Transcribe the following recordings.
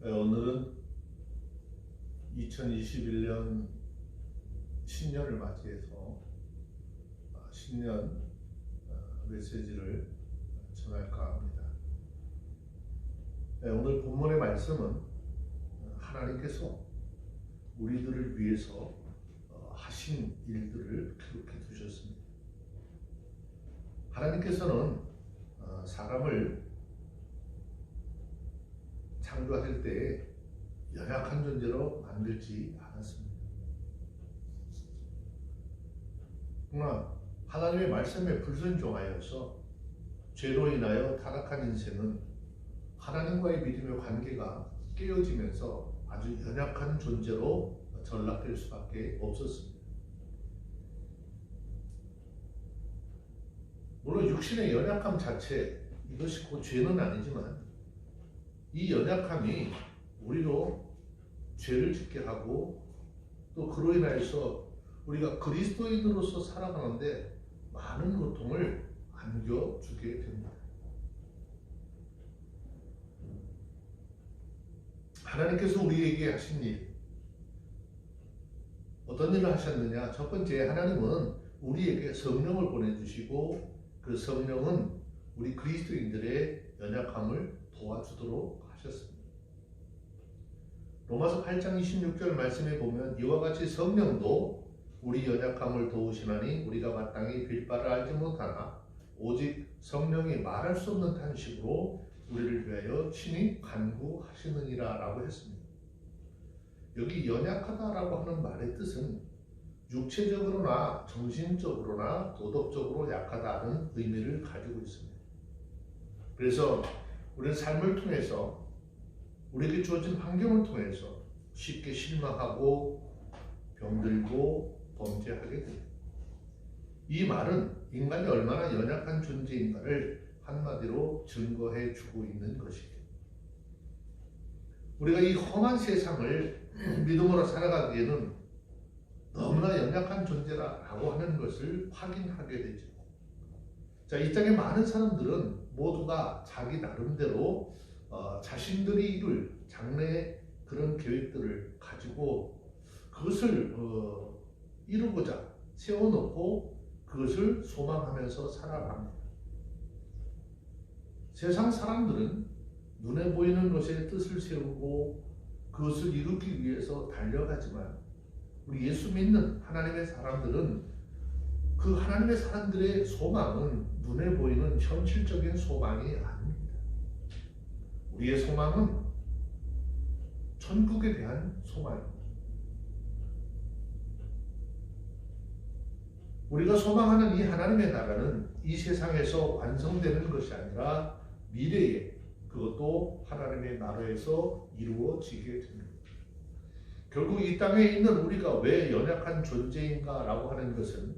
오늘은 2021년 신년을 맞이해서 신년 메시지를 전할까 합니다. 오늘 본문의 말씀은 하나님께서 우리들을 위해서 하신 일들을 기록해 두셨습니다. 하나님께서는 사람을 창조하실 때 연약한 존재로 만들지 않았습니다. 그러나 하나님의 말씀에 불순종하여서 죄로 인하여 타락한 인생은 하나님과의 믿음의 관계가 깨어지면서 아주 연약한 존재로 전락될 수밖에 없었습니다. 물론 육신의 연약함 자체, 이것이 곧 죄는 아니지만 이 연약함이 우리로 죄를 짓게 하고 또 그로 인하여서 우리가 그리스도인으로서 살아가는데 많은 고통을 안겨주게 됩니다. 하나님께서 우리에게 하신 일, 어떤 일을 하셨느냐? 첫 번째, 하나님은 우리에게 성령을 보내주시고 그 성령은 우리 그리스도인들의 연약함을 도와주도록 하셨습니다. 로마서 8장 26절 말씀에 보면 이와 같이 성령도 우리 연약함을 도우시나니 우리가 마땅히 빌 바를 알지 못하나 오직 성령이 말할 수 없는 탄식으로 우리를 위하여 친히 간구하시느니라 라고 했습니다. 여기 연약하다라고 하는 말의 뜻은 육체적으로나 정신적으로나 도덕적으로 약하다는 의미를 가지고 있습니다. 그래서 우리는 삶을 통해서 우리에게 주어진 환경을 통해서 쉽게 실망하고 병들고 범죄하게 됩니다. 이 말은 인간이 얼마나 연약한 존재인가를 한마디로 증거해 주고 있는 것이죠. 우리가 이 험한 세상을 믿음으로 살아가기에는 너무나 연약한 존재라고 하는 것을 확인하게 되죠. 자, 이 땅에 많은 사람들은 모두가 자기 나름대로 자신들이 이룰 장래의 그런 계획들을 가지고 그것을 이루고자 세워놓고 그것을 소망하면서 살아갑니다. 세상 사람들은 눈에 보이는 것에 뜻을 세우고 그것을 이루기 위해서 달려가지만 우리 예수 믿는 하나님의 사람들은 그 하나님의 사람들의 소망은 눈에 보이는 현실적인 소망이 아닙니다. 우리의 소망은 천국에 대한 소망입니다. 우리가 소망하는 이 하나님의 나라는 이 세상에서 완성되는 것이 아니라 미래에 그것도 하나님의 나라에서 이루어지게 됩니다. 결국 이 땅에 있는 우리가 왜 연약한 존재인가 라고 하는 것은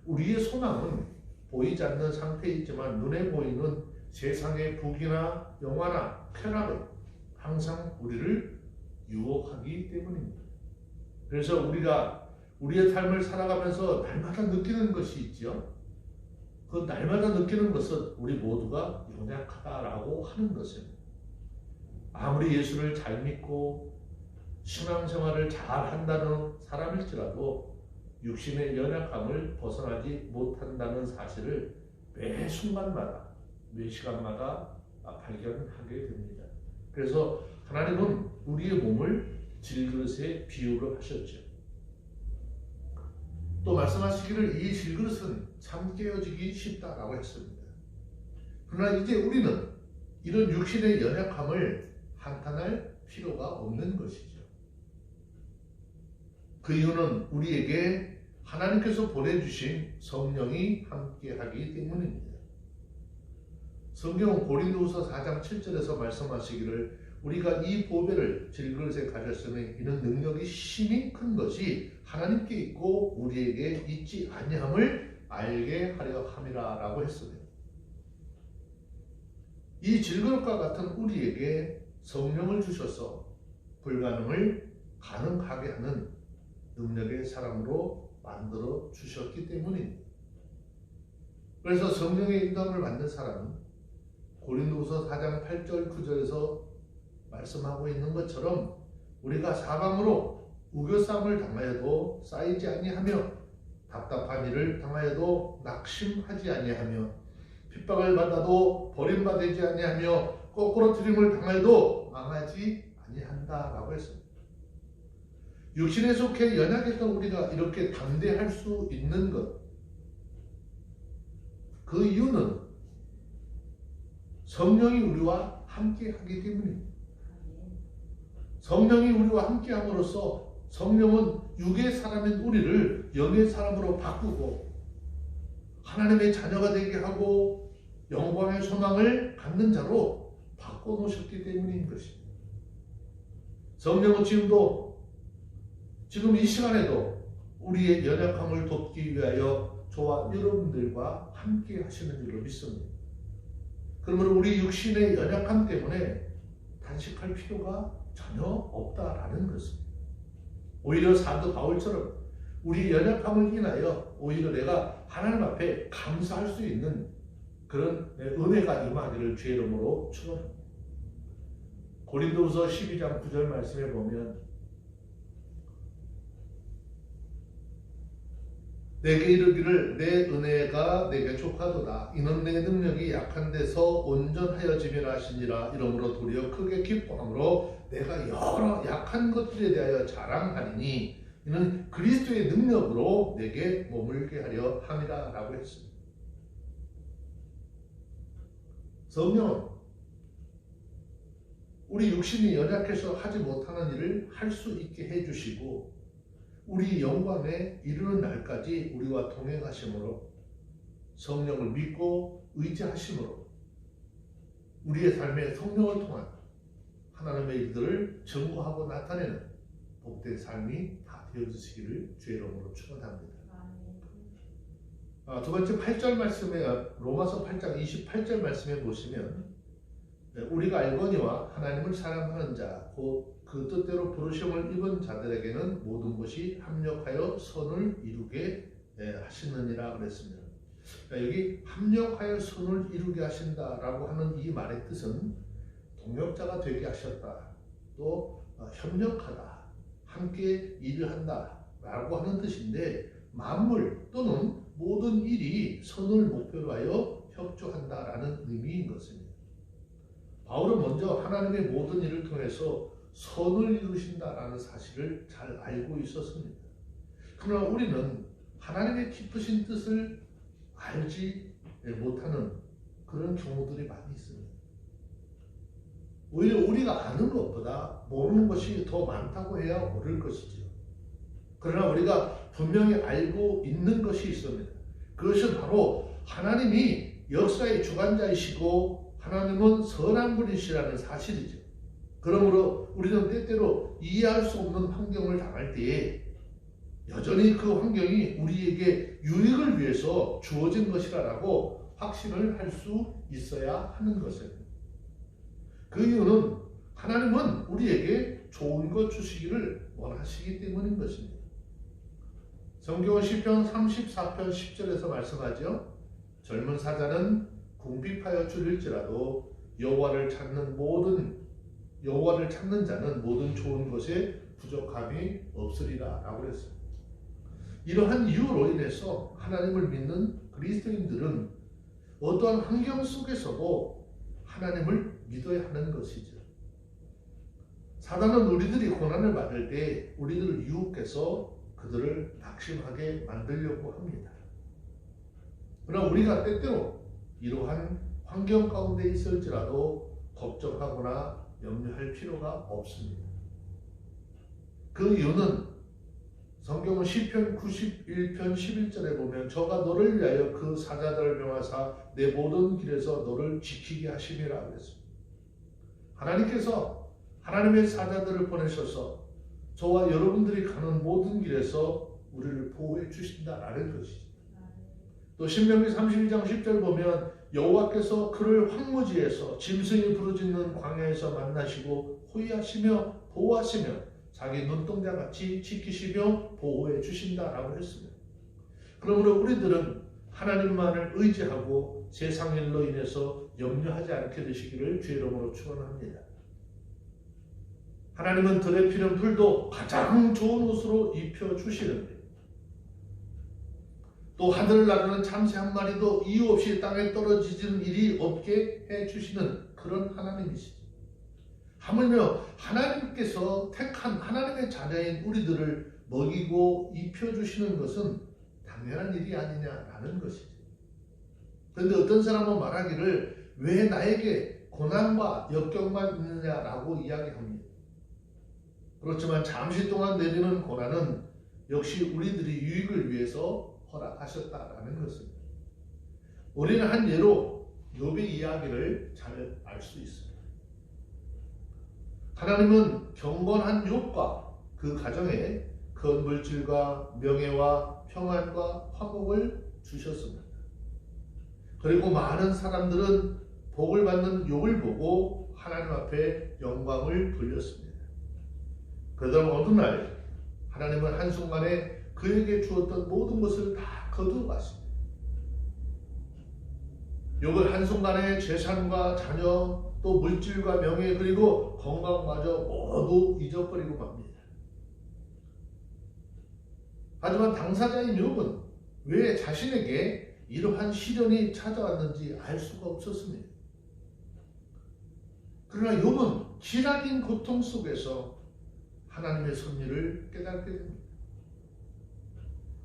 우리의 소망은 보이지 않는 상태에 있지만 눈에 보이는 세상의 부귀나 영화나 쾌락은 항상 우리를 유혹하기 때문입니다. 그래서 우리가 우리의 삶을 살아가면서 날마다 느끼는 것이 있죠. 그 날마다 느끼는 것은 우리 모두가 연약하다라고 하는 것입니다. 아무리 예수를 잘 믿고 신앙생활을 잘 한다는 사람일지라도 육신의 연약함을 벗어나지 못한다는 사실을 매 순간마다 매 시간마다 발견하게 됩니다. 그래서 하나님은 우리의 몸을 질그릇에 비유를 하셨죠. 또 말씀하시기를 이 질그릇은 참 깨어지기 쉽다라고 했습니다. 그러나 이제 우리는 이런 육신의 연약함을 한탄할 필요가 없는 것이죠. 그 이유는 우리에게 하나님께서 보내주신 성령이 함께하기 때문입니다. 성경은 고린도후서 4장 7절에서 말씀하시기를 우리가 이 보배를 질그릇에 가졌으니 이는 능력이 심히 큰 것이 하나님께 있고 우리에게 있지 아니함을 알게 하려 함이라 라고 했습니다. 이 질그릇과 같은 우리에게 성령을 주셔서 불가능을 가능하게 하는 능력의 사람으로 만들어 주셨기 때문입니다. 그래서 성령의 인도함을 받는 사람은 고린도후서 4장 8절 9절에서 말씀하고 있는 것처럼 우리가 사방으로 우겨쌈을 당하여도 쌓이지 아니하며 답답한 일을 당하여도 낙심하지 아니하며 핍박을 받아도 버림받지 아니하며 거꾸러뜨림을 당하여도 망하지 아니한다라고 했습니다. 육신에 속해 연약했던 우리가 이렇게 담대할 수 있는 것, 그 이유는 성령이 우리와 함께 하기 때문입니다. 성령이 우리와 함께 함으로써 성령은 육의 사람인 우리를 영의 사람으로 바꾸고 하나님의 자녀가 되게 하고 영광의 소망을 갖는 자로 바꿔놓으셨기 때문인 것입니다. 성령은 지금 이 시간에도 우리의 연약함을 돕기 위하여 저와 여러분들과 함께 하시는 줄로 믿습니다. 그러므로 우리 육신의 연약함 때문에 단식할 필요가 전혀 없다라는 것입니다. 오히려 사도 바울처럼 우리 연약함을 인하여 오히려 내가 하나님 앞에 감사할 수 있는 그런 은혜가 임하기를 주의 이름으로 축원합니다. 고린도후서 12장 9절 말씀에 보면 내게 이르기를 내 은혜가 내게 족하도다. 이는 내 능력이 약한 데서 온전하여짐이라 하시니라. 이러므로 도리어 크게 기뻐함으로 내가 여러 약한 것들에 대하여 자랑하리니 이는 그리스도의 능력으로 내게 머물게 하려 함이라 라고 했습니다. 성령은 우리 육신이 연약해서 하지 못하는 일을 할 수 있게 해주시고 우리 영광에 이르는 날까지 우리와 동행하심으로 성령을 믿고 의지하심으로 우리의 삶에 성령을 통한 하나님의 일들을 증거하고 나타내는 복된 삶이 다 되어주시기를 주의 이름으로 축원합니다. 두 번째 8절 말씀에 로마서 8장 28절 말씀에 보시면 우리가 알거니와 하나님을 사랑하는 자 곧 그 뜻대로 부르심을 입은 자들에게는 모든 것이 합력하여 선을 이루게 하시느니라 그랬습니다. 여기 합력하여 선을 이루게 하신다라고 하는 이 말의 뜻은 동역자가 되게 하셨다. 또 협력하다. 함께 일을 한다. 라고 하는 뜻인데 만물 또는 모든 일이 선을 목표로 하여 협조한다라는 의미인 것입니다. 바울은 먼저 하나님의 모든 일을 통해서 선을 이루신다라는 사실을 잘 알고 있었습니다. 그러나 우리는 하나님의 깊으신 뜻을 알지 못하는 그런 경우들이 많이 있습니다. 오히려 우리가 아는 것보다 모르는 것이 더 많다고 해야 옳을 것이죠. 그러나 우리가 분명히 알고 있는 것이 있습니다. 그것은 바로 하나님이 역사의 주관자이시고 하나님은 선한 분이시라는 사실이죠. 그러므로 우리는 때때로 이해할 수 없는 환경을 당할 때에 여전히 그 환경이 우리에게 유익을 위해서 주어진 것이라고 확신을 할 수 있어야 하는 것입니다. 그 이유는 하나님은 우리에게 좋은 것 주시기를 원하시기 때문인 것입니다. 성경은 시편 34편 10절에서 말씀하죠. 젊은 사자는 궁핍하여 줄일지라도 여호와를 찾는 자는 모든 좋은 것에 부족함이 없으리라 라고 했습니다. 이러한 이유로 인해서 하나님을 믿는 그리스도인들은 어떠한 환경 속에서도 하나님을 믿어야 하는 것이죠. 사단은 우리들이 고난을 받을 때 우리들을 유혹해서 그들을 낙심하게 만들려고 합니다. 그러나 우리가 때때로 이러한 환경 가운데 있을지라도 걱정하거나 염려할 필요가 없습니다. 그 이유는 성경은 시편 91편 11절에 보면 저가 너를 위하여 그 사자들을 명하사 내 모든 길에서 너를 지키게 하심이라 그랬습니다. 하나님께서 하나님의 사자들을 보내셔서 저와 여러분들이 가는 모든 길에서 우리를 보호해 주신다라는 것이죠. 또 신명기 32장 10절 보면 여호와께서 그를 황무지에서 짐승이 부르짖는 광야에서 만나시고 호위하시며 보호하시며 자기 눈동자같이 지키시며 보호해 주신다라고 했습니다. 그러므로 우리들은 하나님만을 의지하고 세상 일로 인해서 염려하지 않게 되시기를 주의 이름으로 축원합니다. 하나님은 들에 피는 풀도 가장 좋은 옷으로 입혀주시는데, 또 하늘을 나르는 참새 한 마리도 이유 없이 땅에 떨어지는 일이 없게 해주시는 그런 하나님이시죠. 하물며 하나님께서 택한 하나님의 자녀인 우리들을 먹이고 입혀주시는 것은 당연한 일이 아니냐라는 것이죠. 그런데 어떤 사람은 말하기를 왜 나에게 고난과 역경만 있느냐라고 이야기합니다. 그렇지만 잠시 동안 내리는 고난은 역시 우리들의 유익을 위해서 허락하셨다라는 것입니다. 우리는 한 예로 욥의 이야기를 잘 알 수 있습니다. 하나님은 경건한 욥과 그 가정에 큰 물질과 명예와 평안과 화목을 주셨습니다. 그리고 많은 사람들은 복을 받는 욥을 보고 하나님 앞에 영광을 돌렸습니다. 그러던 어느 날 하나님은 한순간에 그에게 주었던 모든 것을 다 거두어갔습니다. 욥은 한순간에 재산과 자녀, 또 물질과 명예, 그리고 건강마저 모두 잊어버리고 맙니다. 하지만 당사자인 욥은 왜 자신에게 이러한 시련이 찾아왔는지 알 수가 없었습니다. 그러나 욥은 기나긴 고통 속에서 하나님의 섭리를 깨닫게 됩니다.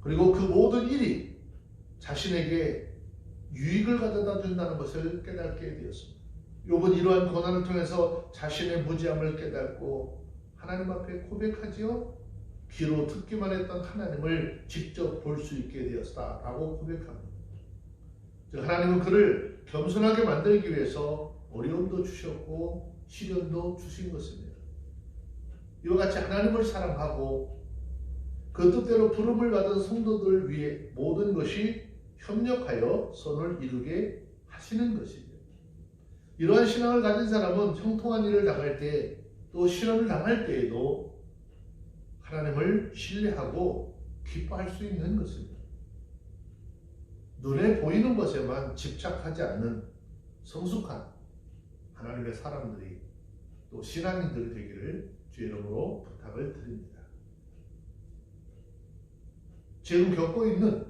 그리고 그 모든 일이 자신에게 유익을 가져다 준다는 것을 깨닫게 되었습니다. 욥은 이러한 고난을 통해서 자신의 무지함을 깨닫고 하나님 앞에 고백하지요. 귀로 듣기만 했던 하나님을 직접 볼 수 있게 되었다라고 고백합니다. 하나님은 그를 겸손하게 만들기 위해서 어려움도 주셨고 시련도 주신 것입니다. 이와 같이 하나님을 사랑하고 그 뜻대로 부름을 받은 성도들을 위해 모든 것이 협력하여 선을 이루게 하시는 것이죠. 이러한 신앙을 가진 사람은 형통한 일을 당할 때, 또 시련을 당할 때에도 하나님을 신뢰하고 기뻐할 수 있는 것입니다. 눈에 보이는 것에만 집착하지 않는 성숙한 하나님의 사람들이, 또 신앙인들이 되기를 주의 이름으로 부탁을 드립니다. 지금 겪고 있는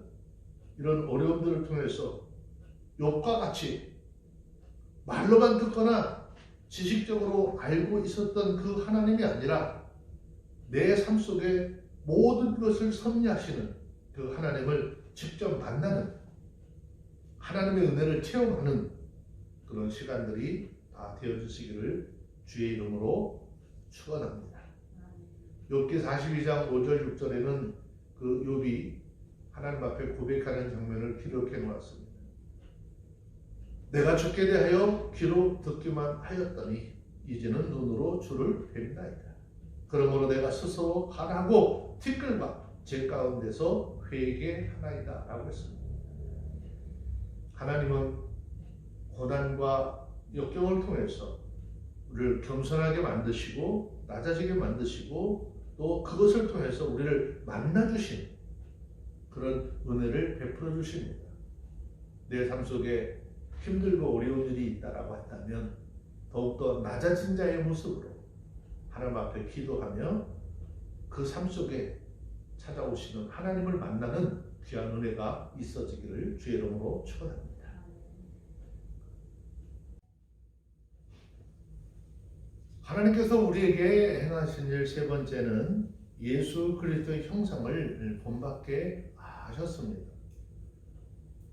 이런 어려움들을 통해서 욥과 같이 말로만 듣거나 지식적으로 알고 있었던 그 하나님이 아니라 내 삶 속에 모든 것을 섭리하시는 그 하나님을 직접 만나는, 하나님의 은혜를 체험하는 그런 시간들이 다 되어주시기를 주의 이름으로 축원합니다. 욥기 42장 5절 6절에는 그 욥이 하나님 앞에 고백하는 장면을 기록해 놓았습니다. 내가 주께 대하여 귀로 듣기만 하였더니 이제는 눈으로 주를 뵙나이다. 그러므로 내가 스스로 하라고 티끌과 제 가운데서 회개하나이다 라고 했습니다. 하나님은 고난과 역경을 통해서 우리를 겸손하게 만드시고 낮아지게 만드시고 또 그것을 통해서 우리를 만나주신 그런 은혜를 베풀어 주십니다. 내 삶 속에 힘들고 어려운 일이 있다라고 한다면 더욱더 낮아진 자의 모습으로 하나님 앞에 기도하며 그 삶 속에 찾아오시는 하나님을 만나는 귀한 은혜가 있어지기를 주의 이름으로 축원합니다. 하나님께서 우리에게 행하신 일 세 번째는 예수 그리스도의 형상을 본받게 하셨습니다.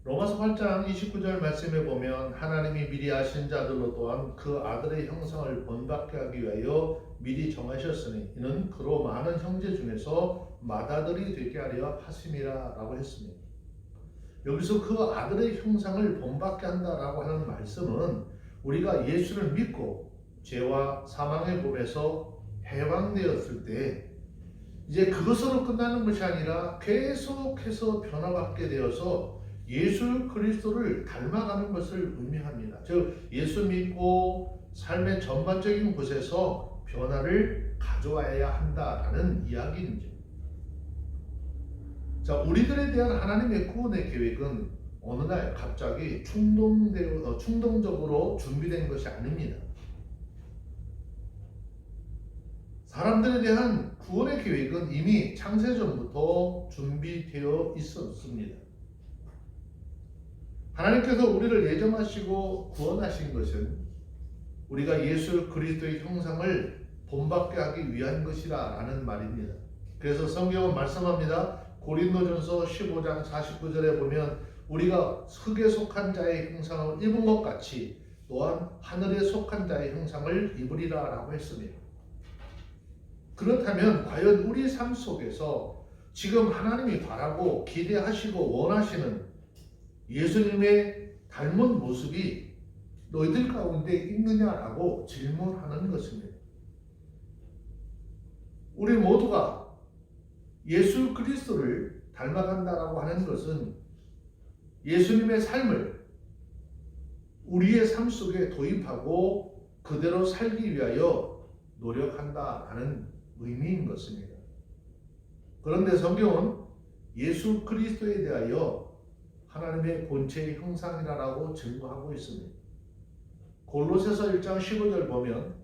로마서 8장 29절 말씀에 보면 하나님이 미리 아신 자들로 또한 그 아들의 형상을 본받게 하기 위하여 미리 정하셨으니 이는 그로 많은 형제 중에서 맏아들이 되게 하려 하심이라 라고 했습니다. 여기서 그 아들의 형상을 본받게 한다라고 하는 말씀은 우리가 예수를 믿고 죄와 사망의 몸에서 해방되었을 때 이제 그것으로 끝나는 것이 아니라 계속해서 변화받게 되어서 예수 그리스도를 닮아가는 것을 의미합니다. 즉 예수 믿고 삶의 전반적인 곳에서 변화를 가져와야 한다라는 이야기입니다. 자, 우리들에 대한 하나님의 구원의 계획은 어느 날 갑자기 충동적으로 준비된 것이 아닙니다. 사람들에 대한 구원의 계획은 이미 창세전부터 준비되어 있었습니다. 하나님께서 우리를 예정하시고 구원하신 것은 우리가 예수 그리스도의 형상을 본받게 하기 위한 것이라 라는 말입니다. 그래서 성경은 말씀합니다. 고린도전서 15장 49절에 보면 우리가 흙에 속한 자의 형상을 입은 것 같이 또한 하늘에 속한 자의 형상을 입으리라 라고 했습니다. 그렇다면 과연 우리 삶 속에서 지금 하나님이 바라고 기대하시고 원하시는 예수님의 닮은 모습이 너희들 가운데 있느냐라고 질문하는 것입니다. 우리 모두가 예수 그리스도를 닮아간다라고 하는 것은 예수님의 삶을 우리의 삶 속에 도입하고 그대로 살기 위하여 노력한다라는 의미인 것입니다. 그런데 성경은 예수 그리스도에 대하여 하나님의 본체의 형상이라고 증거하고 있습니다. 골로새서 1장 15절 보면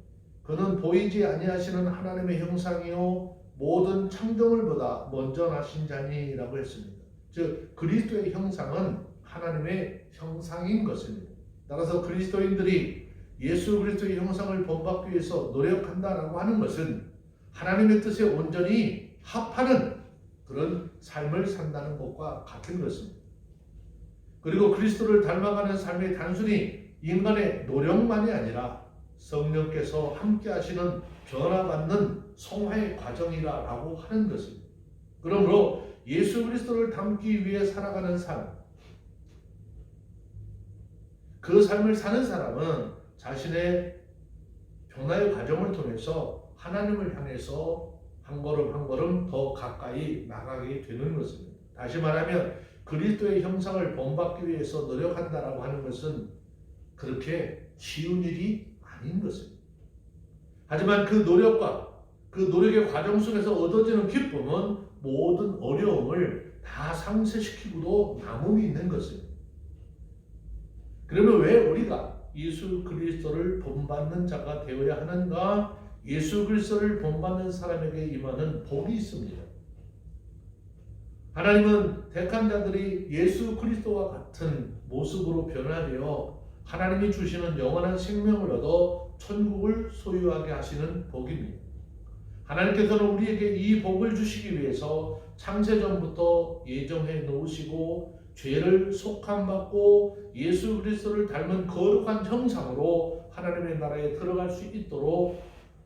그는 보이지 아니하시는 하나님의 형상이요 모든 창조물보다 먼저 나신 자니라고 했습니다. 즉 그리스도의 형상은 하나님의 형상인 것입니다. 따라서 그리스도인들이 예수 그리스도의 형상을 본받기 위해서 노력한다라고 하는 것은 하나님의 뜻에 온전히 합하는 그런 삶을 산다는 것과 같은 것입니다. 그리고 그리스도를 닮아가는 삶이 단순히 인간의 노력만이 아니라 성령께서 함께 하시는 변화받는 성화의 과정이라고 하는 것입니다. 그러므로 예수 그리스도를 닮기 위해 살아가는 삶, 그 삶을 사는 사람은 자신의 변화의 과정을 통해서 하나님을 향해서 한 걸음 한 걸음 더 가까이 나가게 되는 것입니다. 다시 말하면 그리스도의 형상을 본받기 위해서 노력한다라고 하는 것은 그렇게 쉬운 일이 아닌 것입니다. 하지만 그 노력과 그 노력의 과정 속에서 얻어지는 기쁨은 모든 어려움을 다 상쇄시키고도 남음이 있는 것입니다. 그러면 왜 우리가 예수 그리스도를 본받는 자가 되어야 하는가? 예수 그리스도를 본받는 사람에게 임하는 복이 있습니다. 하나님은 택한 자들이 예수 그리스도와 같은 모습으로 변화되어 하나님이 주시는 영원한 생명을 얻어 천국을 소유하게 하시는 복입니다. 하나님께서는 우리에게 이 복을 주시기 위해서 창세전부터 예정해 놓으시고 죄를 속함받고 예수 그리스도를 닮은 거룩한 형상으로 하나님의 나라에 들어갈 수 있도록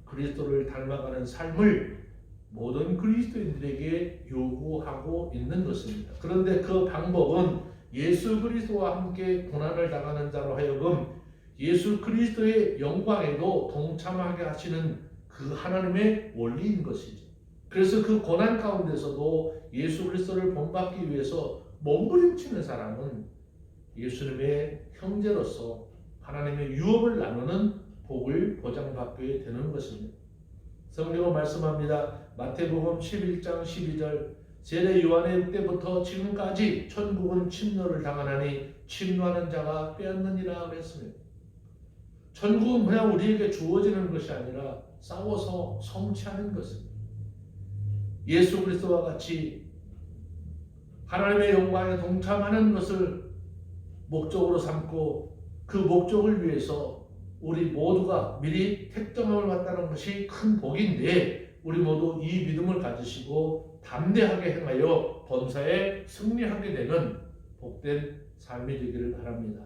그리스도를 닮아가는 삶을 모든 그리스도인들에게 요구하고 있는 것입니다. 그런데 그 방법은 예수 그리스도와 함께 고난을 당하는 자로 하여금 예수 그리스도의 영광에도 동참하게 하시는 그 하나님의 원리인 것이죠. 그래서 그 고난 가운데서도 예수 그리스도를 본받기 위해서 몸부림치는 사람은 예수님의 형제로서 하나님의 유업을 나누는 복을 보장받게 되는 것입니다. 성경은 말씀합니다. 마태복음 11장 12절 세례 요한의 때부터 지금까지 천국은 침노를 당하나니 침노하는 자가 빼앗느니라 했습니다. 천국은 그냥 우리에게 주어지는 것이 아니라 싸워서 성취하는 것입니다. 예수 그리스도와 같이 하나님의 영광에 동참하는 것을 목적으로 삼고 그 목적을 위해서 우리 모두가 미리 택정함을 받다는 것이 큰 복인데 우리 모두 이 믿음을 가지시고 담대하게 행하여 범사에 승리하게 되는 복된 삶이 되기를 바랍니다.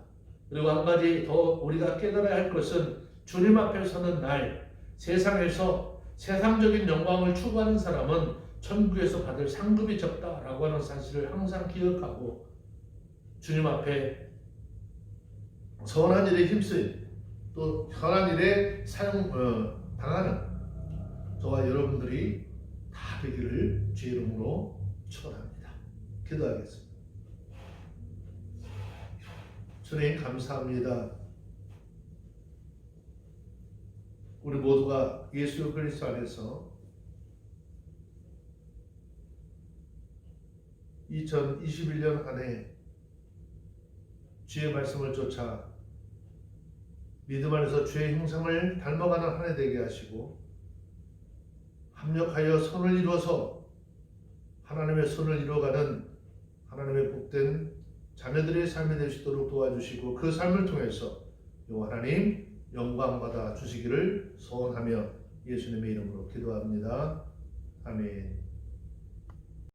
그리고 한 가지 더 우리가 깨달아야 할 것은 주님 앞에 서는 날 세상에서 세상적인 영광을 추구하는 사람은 천국에서 받을 상급이 적다라고 하는 사실을 항상 기억하고 주님 앞에 선한 일에 힘쓰인 또 선한 일에 당하는 저와 여러분들이 다 되기를 주의 이름으로 축원합니다. 기도하겠습니다. 주님 감사합니다. 우리 모두가 예수 그리스도 안에서 2021년 한 해 주의 말씀을 쫓아 믿음 안에서 주의 형상을 닮아가는 한 해 되게 하시고 합력하여 선을 이루어서 하나님의 선을 이루어가는 하나님의 복된 자녀들의 삶이 될 수 있도록 도와주시고 그 삶을 통해서 하나님 영광 받아 주시기를 소원하며 예수님의 이름으로 기도합니다. 아멘.